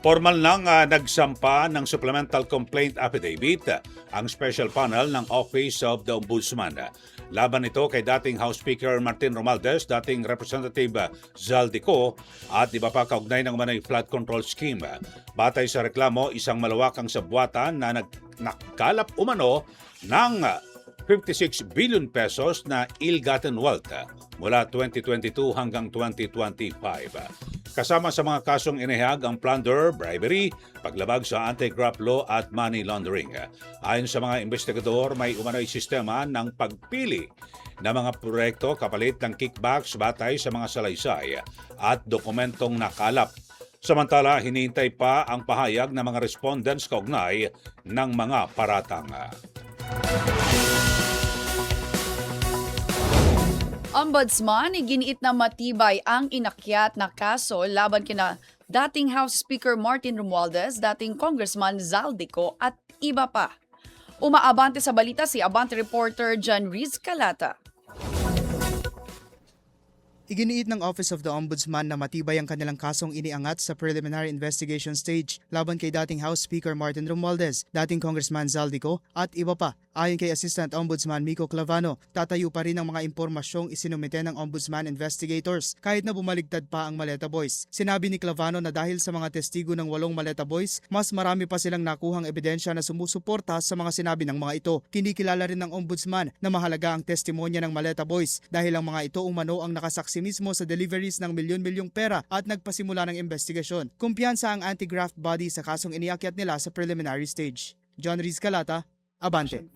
Formal nang nagsampa ng supplemental complaint affidavit ang special panel ng Office of the Ombudsman. Laban ito kay dating House Speaker Martin Romualdez, dating Representative Zaldico at iba pa kaugnay ng umano'y flood control scheme. Batay sa reklamo, isang malawakang sabwatan na nagkalap umano ng 56 billion pesos na ill-gotten wealth mula 2022 hanggang 2025. Kasama sa mga kasong inihag ang plunder, bribery, paglabag sa anti-graft law at money laundering. Ayon sa mga investigador, may umano'y sistema ng pagpili ng mga proyekto kapalit ng kickbacks batay sa mga salaysay at dokumentong nakalap. Samantala, hinihintay pa ang pahayag ng mga respondents kaugnay ng mga paratang. Ombudsman, iginiit na matibay ang inakyat na kaso laban kina dating House Speaker Martin Romualdez, dating Congressman Zaldico at iba pa. Umaabante sa balita si Abante reporter John Riz Calata. Iginiit ng Office of the Ombudsman na matibay ang kanilang kasong iniangat sa preliminary investigation stage laban kay dating House Speaker Martin Romualdez, dating Congressman Zaldico at iba pa. Ayon kay Assistant Ombudsman Miko Clavano, tatayo pa rin ang mga impormasyong isinumite ng Ombudsman investigators kahit na bumaligtad pa ang Maleta Boys. Sinabi ni Clavano na dahil sa mga testigo ng 8 Maleta Boys, mas marami pa silang nakuhang ebidensya na sumusuporta sa mga sinabi ng mga ito. Kinikilala rin ng Ombudsman na mahalaga ang testimonya ng Maleta Boys dahil ang mga ito umano ang nakasaksi mismo sa deliveries ng milyon-milyong pera at nagpasimula ng investigasyon. Kumpiyansa ang anti-graft body sa kasong iniakyat nila sa preliminary stage. John Riz Calata, Abante.